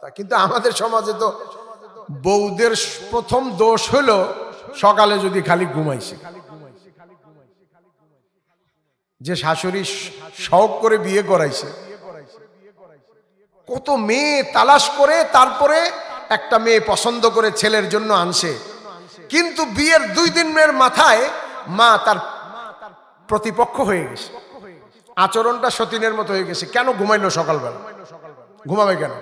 কিন্তু আমাদের সমাজে তো বউদের প্রথম দোষ হলো সকালে যদি খালি ঘুমাইছে, যে শাশুড়ি শখ করে বিয়ে করাইছে, কত মেয়ে তালাশ করে তারপরে একটা মেয়ে পছন্দ করে ছেলের জন্য আনছে, কিন্তু বিয়ের 2 দিনের মাথায় মা তার প্রতিপক্ষ হয়ে গেছে, আচরণটা সতীনের মতো হয়ে গেছে। কেন ঘুমাইলো সকালবেলা? ঘুমাবে কেন?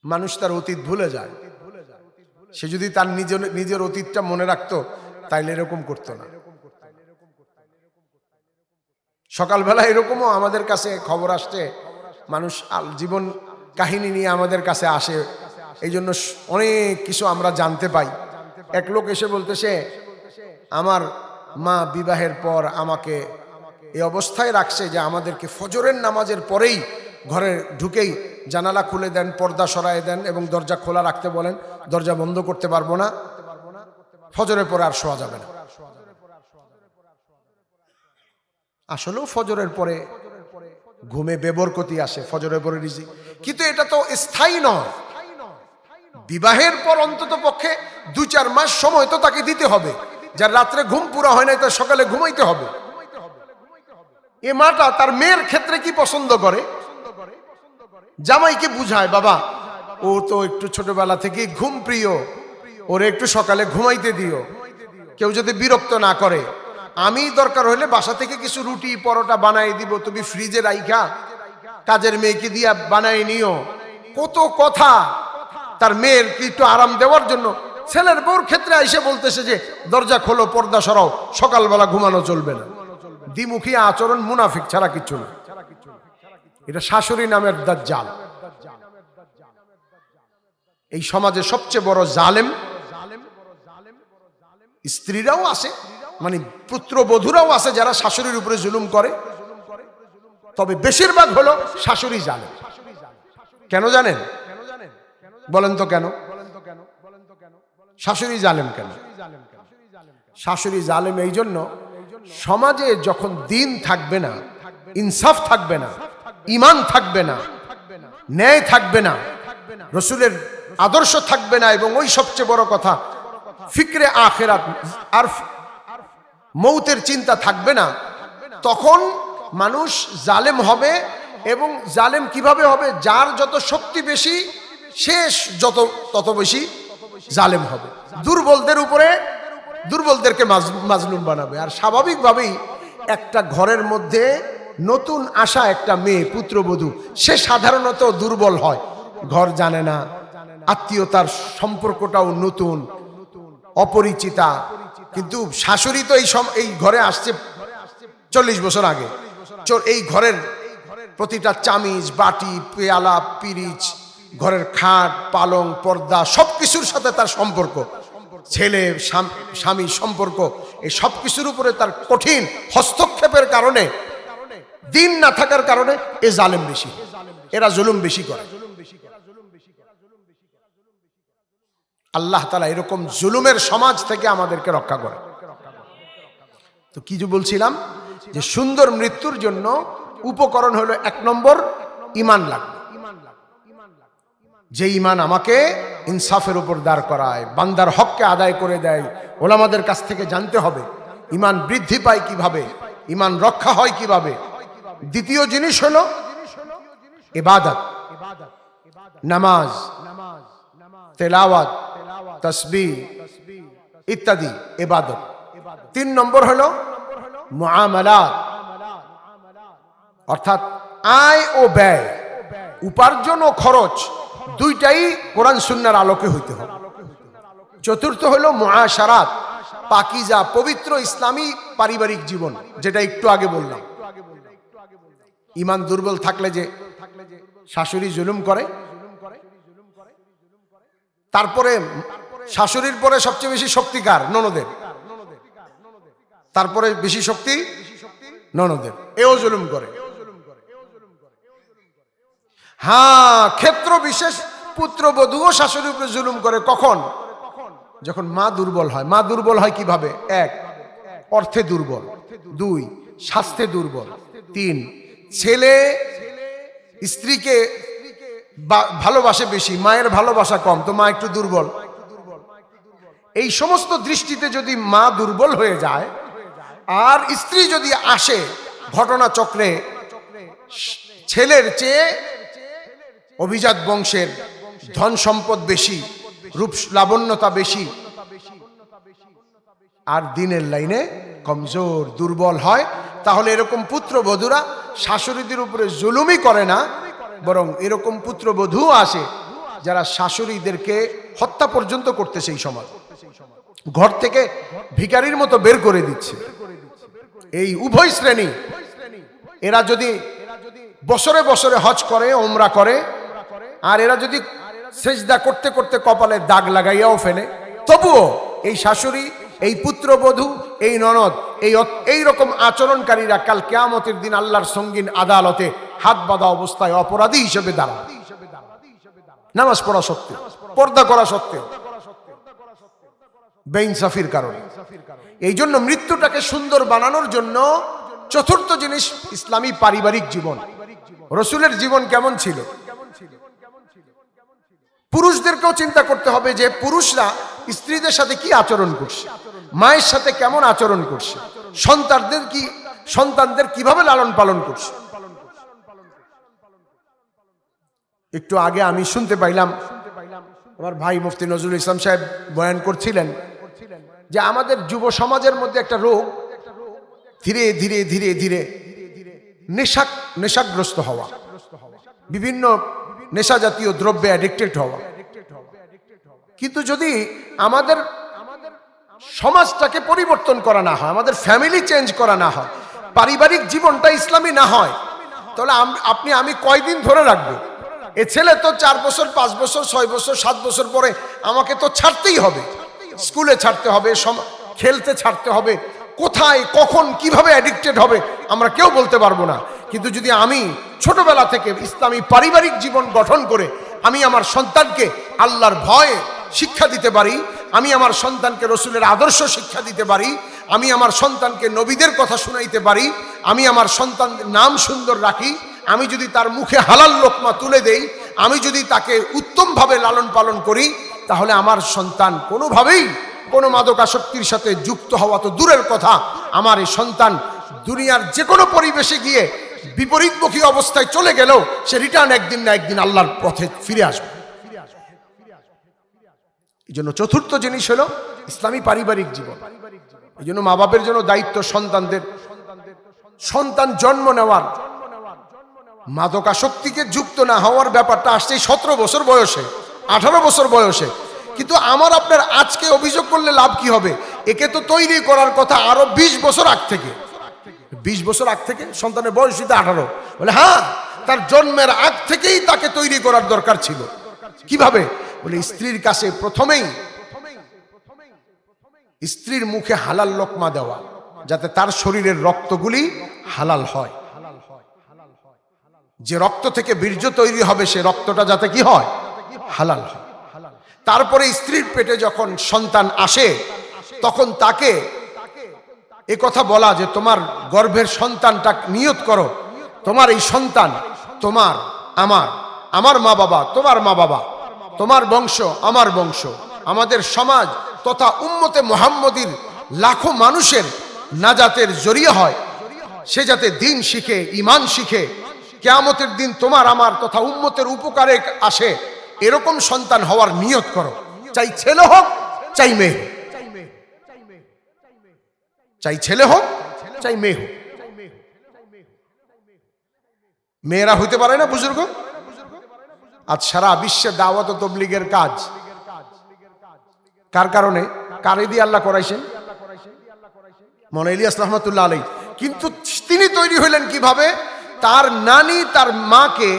মানুষ তার অতীত ভুলে যায়। সে যদি তার নিজের অতীতটা মনে রাখতো তাইলে এরকম করতো না। সকালবেলা এরকমও আমাদের কাছে খবর আসছে, মানুষ জীবন কাহিনী নিয়ে আমাদের কাছে আসে, এই জন্য অনেক কিছু আমরা জানতে পাই। এক লোক এসে বলতেছে, আমার মা বিবাহের পর আমাকে এই অবস্থায় রাখছে যে আমাদেরকে ফজরের নামাজের পরেই ঘরে ঢুকেই জানালা খুলে দেন, পর্দা সরায় দেন এবং দরজা খোলা রাখতে বলেন, দরজা বন্ধ করতে পারবো না, ফজরের পরে আর শোয়া যাবে না। আসলেও ফজরের পরে ঘুমে বেবরকতি আসে, ফজরের পরে রিজিক, কিন্তু এটা তো স্থায়ী নয়। বিবাহের পর অন্তত পক্ষে 2-4 মাস সময় তো তাকে দিতে হবে। যার রাত্রে ঘুম পুরো হয় নাই তার সকালে ঘুমাইতে হবে। এ মাটা তার মেয়ের ক্ষেত্রে কি পছন্দ করে? জামাইকে বুঝায়, বাবা ও তো একটু ছোটবেলা থেকে ঘুম প্রিয়, ওরে একটু সকালে ঘুমাইতে দিও, কেউ যদি বিরক্ত না করে, আমি দরকার হলে বাসা থেকে কিছু রুটি পরোটা বানাই দিব, তুমি ফ্রিজে রাইখা কাজের মেয়েকে দিয়া বানাই নিও। কত কথা তার মেয়ের একটু আরাম দেওয়ার জন্য। ছেলের বউর ক্ষেত্রে এসে বলতেছে যে দরজা খোলো, পর্দা সরাও, সকালবেলা ঘুমানো চলবে না। দ্বিমুখী আচরণ, মুনাফিক ছাড়া কিছু না। এটা শাশুড়ি নামের দাজ্জাল। এই সমাজে সবচেয়ে বড় জালেম স্ত্রীরাও আছে, মানে পুত্রবধূরাও আছে যারা শাশুড়ির উপরে জুলুম করে, তবে বেশিরভাগ হলো শাশুড়ি জালেম। কেন জানেন? বলেন তো কেন শাশুড়ি জালেম? কেন শাশুড়ি জালেম? এই জন্য সমাজে যখন দিন থাকবে না, ইনসাফ থাকবে না, ঈমান থাকবে না, ন্যায় থাকবে না, রাসূলের আদর্শ থাকবে না, এবং ওই সবচেয়ে বড় কথা ফিকরে আখিরাত আর মৌতের চিন্তা থাকবে না, তখন মানুষ জালেম হবে। এবং জালেম কিভাবে হবে? যার যত শক্তি বেশি শেষ তত বেশি জালেম হবে। দুর্বলদের উপরে দুর্বলদেরকে মাজলুম বানাবে। আর স্বাভাবিকভাবেই একটা ঘরের মধ্যে নতুন আসা একটা মেয়ে, পুত্রবধূ, সে সাধারণত দুর্বল হয়, ঘর জানে না, আত্মীয়তার সম্পর্কটাও নতুন, অপরিচিতা। কিন্তু শাশুড়ি তো এই ঘরে আসছে 40 বছর আগে। এই ঘরের প্রতিটা চামিচ, বাটি, পেয়ালা, পিরিচ, ঘরের খাট, পালং, পর্দা, সবকিছুর সাথে তার সম্পর্ক, ছেলে স্বামী সম্পর্ক, এই সবকিছুর উপরে তার কঠিন হস্তক্ষেপের কারণে, দিন না থাকার কারণে এ জালেম বেশি, এরা জুলুম বেশি করে। আল্লাহ তাআলা এরকম জুলুমের সমাজ থেকে আমাদেরকে রক্ষা করে। তো কি যে বলছিলাম, যে সুন্দর মৃত্যুর জন্য উপকরণ হলো 1 নম্বর ঈমান লাগবে। যে ঈমান আমাকে ইনসাফের উপর দাঁড় করায়, বান্দার হককে আদায় করে দেয়। ওলামাদের কাছ থেকে জানতে হবে ঈমান বৃদ্ধি পায় কিভাবে, ঈমান রক্ষা হয় কিভাবে। দ্বিতীয় জিনিস হলো ইবাদত, নামাজ, তেলাওয়াত, তাসবিহ ইত্যাদি ইবাদত। 3 নম্বর হলো মুআমালাত, অর্থাৎ আয় ও ব্যয়, উপার্জন ও খরচ, দুইটাই কোরআন সুন্নাহর আলোকে হইতে হবে। 4র্থ হলো মুআশারাত, পাকিজা পবিত্র ইসলামী পারিবারিক জীবন, যেটা একটু আগে বললাম। ঈমান দুর্বল থাকলে যে শাশুড়ি জুলুম করে, তারপরে শাশুড়ির পরে সবচেয়ে বেশি শক্তি কার? ননদের। তারপরে বেশি শক্তি ননদের, এও জুলুম করে। হ্যাঁ, ক্ষেত্র বিশেষ পুত্রবধূও শাশুড়ির উপরে জুলুম করে। কখন? যখন মা দুর্বল হয়। মা দুর্বল হয় কিভাবে? 1, অর্থে দুর্বল, 2, স্বাস্থ্যে দুর্বল, 3, ছেলে স্ত্রীকে ভালোবাসে বেশি, মায়ের ভালোবাসা কম, তো মা একটু দুর্বল। এই সমস্ত দৃষ্টিতে যদি মা দুর্বল হয়ে যায়, আর স্ত্রী যদি আসে ঘটনা চক্রে ছেলের চেয়ে অভিজাত বংশের, ধন সম্পদ বেশি, রূপ লাবণ্যতা বেশি, আর দিনের লাইনে কমজোর দুর্বল হয়, তাহলে এরকম পুত্রবধূরা শাশুড়িদের উপরে জুলুমই করে না, বরং এরকম পুত্রবধূ আসে যারা শাশুড়িদেরকে হত্যা পর্যন্ত করতে, সেই সমাজ ঘর থেকে ভিখারির মতো বের করে দিচ্ছে। এই উভয় শ্রেণী, এরা যদি বছরে বছরে হজ করে, ওমরা করে, আর এরা যদি সেজদা করতে করতে কপালে দাগ লাগাইয়াও ফেলে, তবুও এই শাশুড়ি, এই পুত্রবধূ, এই ননদ, এই রকম আচরণকারীরা কাল কিয়ামতের দিন আল্লাহর সঙ্গীন আদালতে হাত বাঁধা অবস্থায় অপরাধী হিসেবে দাঁড়াবে, নামাজ পড়া সত্ত্বেও, পর্দা করা সত্ত্বেও, বেইনসাফির কারণে। এই জন্য মৃত্যুটাকে সুন্দর বানানোর জন্য চতুর্থ জিনিস ইসলামী পারিবারিক জীবন। রসুলের জীবন কেমন ছিল? পুরুষদেরকেও চিন্তা করতে হবে যে পুরুষরা স্ত্রীদের সাথে কি আচরণ করছে, মায়ের সাথে কেমন আচরণ করছে, সন্তানদের কিভাবে লালন পালন করছে। একটু আগে আমি শুনতে পাইলাম, আমার ভাই মুফতি নজরুল ইসলাম সাহেব বয়ান করছিলেন যে আমাদের যুব সমাজের মধ্যে একটা রোগ, ধীরে ধীরে ধীরে ধীরে নেশাগ্রস্ত হওয়া, বিভিন্ন নেশা জাতীয় দ্রব্যে অ্যাডিক্টেড হওয়া। কিন্তু যদি আমাদের সমাজটাকে পরিবর্তন করা না হয়, আমাদের ফ্যামিলি চেঞ্জ করা না হয়, পারিবারিক জীবনটা ইসলামী না হয়, তাহলে আমি কয়দিন ধরে রাখবো? এ ছেলে তো 4 বছর 5 বছর 6 বছর 7 বছর পরে আমাকে তো ছাড়তেই হবে, স্কুলে ছাড়তে হবে, খেলতে ছাড়তে হবে, কোথায় কখন কিভাবে অ্যাডিক্টেড হবে আমরা কেউ বলতে পারবো না। কিন্তু যদি আমি ছোটবেলা থেকে ইসলামী পারিবারিক জীবন গঠন করে আমি আমার সন্তানকে আল্লাহর ভয় শিক্ষা দিতে পারি, আমি আমার সন্তানকে রসুলের আদর্শ শিক্ষা দিতে পারি, আমি আমার সন্তানকে নবীদের কথা শুনাইতে পারি, আমি আমার সন্তানদের নাম সুন্দর রাখি, আমি যদি তার মুখে হালাল লোকমা তুলে দেই, আমি যদি তাকে উত্তমভাবে লালন পালন করি, তাহলে আমার সন্তান কোনোভাবেই কোনো মাদকাসক্তির সাথে যুক্ত হওয়া তো দূরের কথা, আমার এই সন্তান দুনিয়ার যে কোনো পরিবেশে গিয়ে বিপরীতমুখী অবস্থায় চলে গেলেও সে রিটার্ন একদিন না একদিন আল্লাহর পথে ফিরে আসবে। এই জন্য চতুর্থ জিনিস হলো ইসলামী পারিবারিক জীবন। এই জন্য মা বাপের জন্য দায়িত্ব সন্তান জন্ম নেওয়ার মাদকাসক্তিকে যুক্ত না হওয়ার ব্যাপারটা আসছে 17 বছর বয়সে, 18 বছর বয়সে। কিন্তু আমার আপনার আজকে অভিযোগ করলে লাভ কি হবে? একে তো তৈরি করার কথা আরো 20 বছর আগ থেকে। 20 বছর আগ থেকে সন্তানের বয়স 18, বলে হ্যাঁ, তার জন্মের আগ থেকেই তাকে তৈরি করার দরকার ছিল। কিভাবে? বলে স্ত্রীর কাছে প্রথমেই স্ত্রীর মুখে হালাল লোকমা দেওয়া, যাতে তার শরীরের রক্তগুলি হালাল হয়। যে রক্ত থেকে বীর্য তৈরি হবে সে রক্তটা যাতে কি হয়? হালাল হয়। তারপরে স্ত্রীর পেটে যখন সন্তান আসে তখন তাকে এ কথা বলা যে তোমার গর্ভের সন্তানটা নিয়ত করো, তোমার এই সন্তান তোমার, আমার মা বাবা তোমার মা বাবা, তোমার বংশ আমার বংশ, আমাদের সমাজ তথা উম্মতে মুহাম্মদীর লাখো মানুষের নাজাতের জরিয়া হয়। সে যাতে দিন শিখে, ঈমান শিখে, কিয়ামতের দিন তোমার আমার তথা উম্মতের উপকারে আসে, এরকম সন্তান হওয়ার নিয়ত করো। চাই ছেলে হোক চাই মেয়ে হোক, চাই ছেলে হোক চাই মেয়ে হোক। মেয়েরা হইতে পারে না বুজুর্গ? আজ সারা বিশ্বে দাওয়াত ও তাবলীগের কাজ কার কারণে, কারে দিয়ে আল্লাহ করাইছেন? মৌলানা ইলিয়াস রহমাতুল্লাহ আলাইহি। কিন্তু তিনি তৈরি হইলেন কিভাবে? তার নানি তার মাকে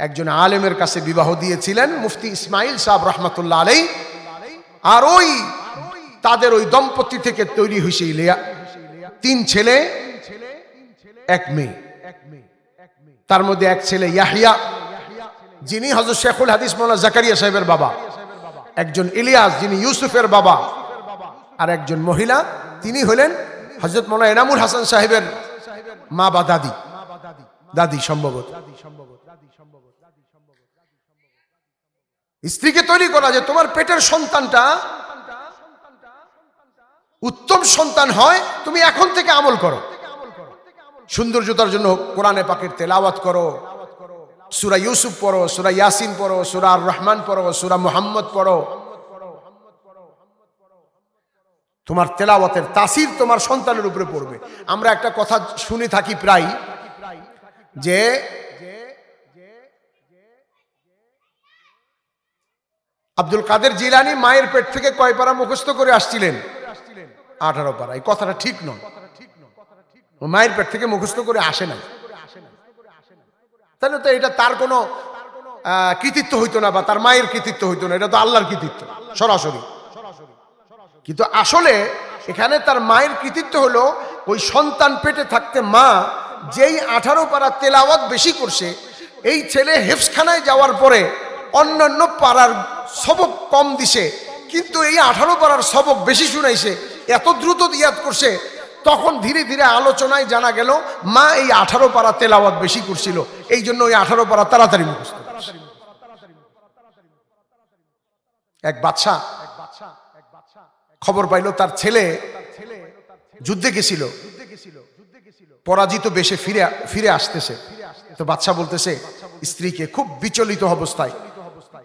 একজন আলেমের কাছে বিবাহ দিয়েছিলেন, মুফতি ইসমাইল সাহেব রহমাতুল্লাহ আলাইহি। আর তাদের ওই দম্পতি থেকে তৈরি হয়েছে 3 ছেলে 1 মেয়ে। তার মধ্যে এক ছেলে ইয়াহিয়া, যিনি হযরত শেখুল হাদিস মাওলানা জাকারিয়া সাহেবের বাবা, একজন ইলিয়াস যিনি ইউসুফের বাবা, আর একজন মহিলা তিনি হলেন হযরত মাওলানা এনামুল হাসান সাহেবের মা বা দাদি, দাদি সম্ভবত। স্ত্রীকে তৈরি করা যে তোমার পেটের সন্তানটা উত্তম সন্তান হয়, তুমি এখন থেকে আমল করো। সৌন্দর্যতার জন্য কোরআনে পাকের তেলাওয়াত করো, সূরা ইউসুফ পড়ো, সূরা ইয়াসিন পড়ো, সূরা আর রহমান পড়ো, সূরা মুহাম্মদ পড়ো। তোমার তেলাওয়াতের তাসির তোমার সন্তানের উপরে পড়বে। আমরা একটা কথা শুনে থাকি প্রায়, যে আব্দুল কাদের জিলানী মায়ের পেট থেকে কয় পারা মুখস্থ করে আসছিলেন? 18 পারা। এই কথাটা ঠিক নয়। মায়ের পেট থেকে মুখস্থ করে আসে না, তাহলে তো এটা তার কোনো কৃতিত্ব হইতো না, বা তার মায়ের কৃতিত্ব হইতো না, এটা তো আল্লাহর কৃতিত্ব সরাসরি। কিন্তু আসলে এখানে তার মায়ের কৃতিত্ব হলো ওই সন্তান পেটে থাকতে মা যেই 18 পারা তেলাওয়াত বেশি করছে, এই ছেলে হেফজখানায় যাওয়ার পরে অন্যান্য পাড়ার সবক কম দিছে, কিন্তু এই 18 পাড়ার সবক বেশি শুনাইছে, এত দ্রুত ইয়াদ করছে। তখন ধীরে ধীরে আলোচনায় জানা গেল মা এই 18 পাড়া তেলাওয়াত বেশি করছিল, এই জন্য ওই 18 পাড়া তাড়াতাড়ি মুখস্থ করছে। এক বাদশা খবর পাইল তার ছেলে যুদ্ধে গেছিল, পরাজিত বেশে ফিরে আসতেছে। তো বাদশা বলতেছে স্ত্রীকে খুব বিচলিত অবস্থায়,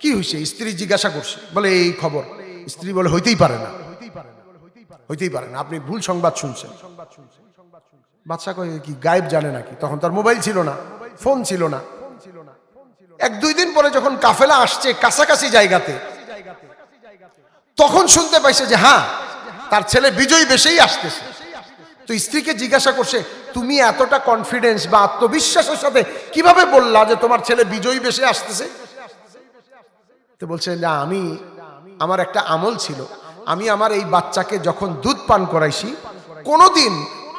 কি হয়েছে? স্ত্রী জিজ্ঞাসা করছে, বলে এই খবর। স্ত্রী বলে হইতেই পারে না, হইতেই পারে না, আপনি ভুল সংবাদ শুনছেন। বাদশা কয় কি গায়েব জানে নাকি? তখন তার মোবাইল ছিল না, ফোন ছিল না। 1-2 দিন পরে যখন কাফেলা আসছে কাছাকাছি জায়গাতে, তখন শুনতে পাইছে যে হ্যাঁ তার ছেলে বিজয়ী বেশেই আসতেছে। তো স্ত্রীকে জিজ্ঞাসা করছে, তুমি এতটা কনফিডেন্স বা আত্মবিশ্বাসের সাথে কিভাবে বললা যে তোমার ছেলে বিজয়ী বেশে আসতেছে? তো বলছে না, আমার একটা আমল ছিল, আমি আমার এই বাচ্চাকে যখন দুধ পান করাইছি, কোনোদিন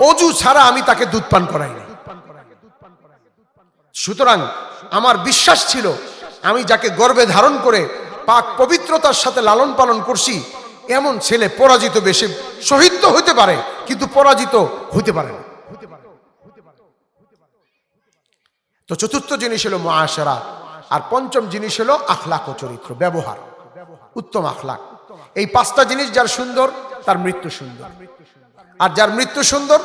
অজু ছাড়া আমি তাকে দুধ পান করাইনি। সুতরাং আমার বিশ্বাস ছিল আমি যাকে গর্ভে ধারণ করে পাক পবিত্রতার সাথে লালন পালন করছি, এমন ছেলে পরাজিত বেশে শহীদ তো হইতে পারে, কিন্তু পরাজিত হইতে পারে না। তো চতুর্থ জিনিস হলো মুআশারা, আর পঞ্চম জিনিস হলো আখলাক ও চরিত্র, ব্যবহার, উত্তম আখলাক। এই 5টা জিনিস যার সুন্দর তার মৃত্যু সুন্দর, আর যার মৃত্যু সুন্দর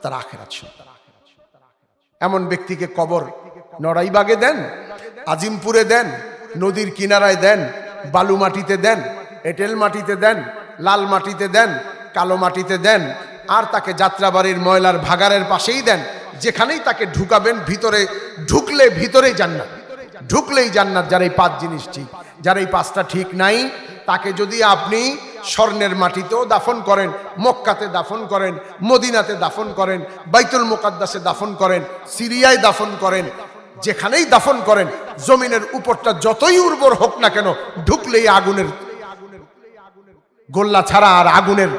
তার আখিরাত সুন্দর। এমন ব্যক্তিকে কবর নড়াইবাগে দেন, আজিমপুরে দেন, নদীর কিনারায় দেন, বালু মাটিতে দেন, এঁটেল মাটিতে দেন, লাল মাটিতে দেন, কালো মাটিতে দেন, আর তাকে যাত্রাবাড়ির ময়লার ভাগাড়ের পাশেই দেন, যেখানেই তাকে ঢুকাবেন ভিতরে ঢুকলে ভিতরেই জান্নাত, ঢুকলেই জান্নাত। যার এই 5 জিনিস ঠিক, যার এই 5টা ঠিক নাই, তাকে যদি আপনি স্বর্ণের মাটিতেও দাফন করেন, মক্কাতে দাফন করেন, মদিনাতে দাফন করেন, বাইতুল মুকাদ্দাসে দাফন করেন, সিরিয়ায় দাফন করেন, যেখানেই দাফন করেন, জমিনের উপরটা যতই উর্বর হোক না কেন, ঢুকলেই আগুনের গোল্লা ছাড়া আর আগুনের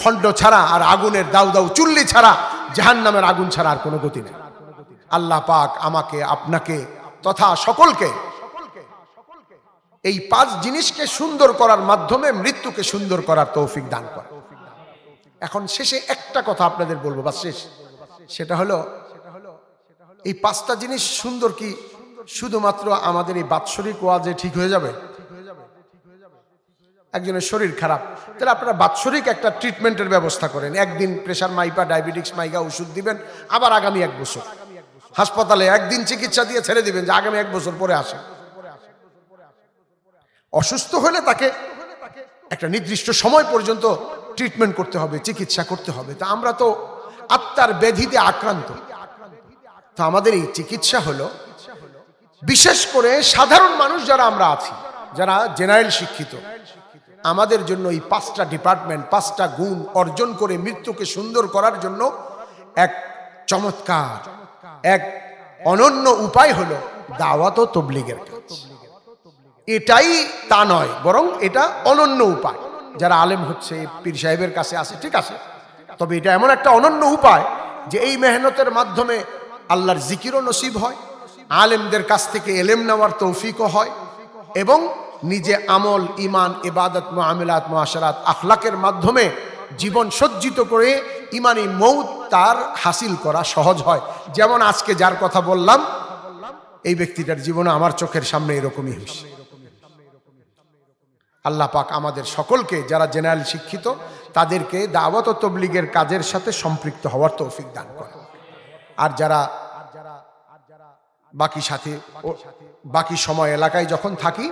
খণ্ড ছাড়া আর আগুনের দাউ দাউ চুল্লি ছাড়া, জাহান্নামের আগুন ছাড়া আর কোনো গতি নেই। আল্লাহ পাক আমাকে, আপনাকে তথা সকলকে এই 5 জিনিসকে সুন্দর করার মাধ্যমে মৃত্যুকে সুন্দর করার তৌফিক দান করে। এখন শেষে একটা কথা আপনাদের বলবো, বাস শেষ। সেটা হলো এই 5টা জিনিস সুন্দর কি শুধুমাত্র আমাদের এই বাৎসরিক ওয়াজে ঠিক হয়ে যাবে? একজনের শরীর খারাপ, তাহলে আপনারা বাৎসরিক একটা ট্রিটমেন্টের ব্যবস্থা করেন। একদিন প্রেশার মাইপা, ডায়াবেটিক্স মাইকা ওষুধ দিবেন, আবার আগামী 1 বছর হাসপাতালে একদিন চিকিৎসা দিয়ে ছেড়ে দিবেন যে আগামী 1 বছর পরে আসে। অসুস্থ হলে তাকে একটা নির্দিষ্ট সময় পর্যন্ত ট্রিটমেন্ট করতে হবে, চিকিৎসা করতে হবে। তা আমরা তো আত্মার ব্যাধিতে আক্রান্ত, তো আমাদের এই চিকিৎসা হলো, বিশেষ করে সাধারণ মানুষ যারা আমরা আছি, যারা জেনারেল শিক্ষিত, আমাদের জন্য এই 5টা ডিপার্টমেন্ট, 5টা গুণ অর্জন করে মৃত্যুকে সুন্দর করার জন্য এক চমৎকার, এক অনন্য উপায় হলো দাওয়াত ও তাবলীগের কাজ। এটাই তা নয়, বরং এটা অনন্য উপায়। যারা আলেম হচ্ছে, পীর সাহেবের কাছে আসে, ঠিক আছে, তবে এটা এমন একটা অনন্য উপায় যে এই মেহনতের মাধ্যমে আল্লাহর জিকিরও নসিব হয়, আলেমদের কাছ থেকে এলেম নেওয়ার তৌফিকও হয়, এবং নিজে আমল, ইমান, ইবাদত, মুআমালাত, মুআশারাত, আখলাকের মাধ্যমে জীবন সজ্জিত করে ইমানি মৌত তার হাসিল করা সহজ হয়। যেমন আজকে যার কথা বললাম, এই ব্যক্তিটার জীবনে আমার চোখের সামনে এরকমই হয়েছে। আল্লাহ পাক আমাদের সকলকে, যারা জেনারেল শিক্ষিত, তাদেরকে দাওয়াত ও তাবলীগের কাজের সাথে সম্পৃক্ত হওয়ার তৌফিক দান করেন। আর যারা বাকি সময় এলাকায় যখন থাকি,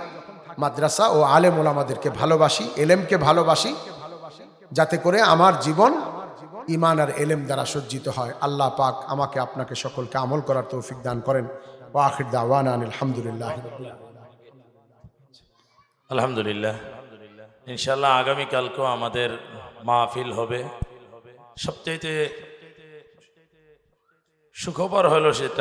মাদ্রাসা ও আলেম ওলামাদেরকে ভালোবাসি, এলেমকে ভালোবাসি, যাতে করে আমার জীবন ঈমান আর এলেম দ্বারা সজ্জিত হয়। আল্লাহ পাক আমাকে আপনাকে সকলকে আমল করার তৌফিক দান করেন। ওয়া আখির দাওয়ানা আলহামদুলিল্লাহি রাব্বিল আলামিন। আলহামদুলিল্লাহ। ইনশাআল্লাহ আগামীকালকেও আমাদের মাহফিল হবে। সবচেয়ে সুখবর হলো সেটা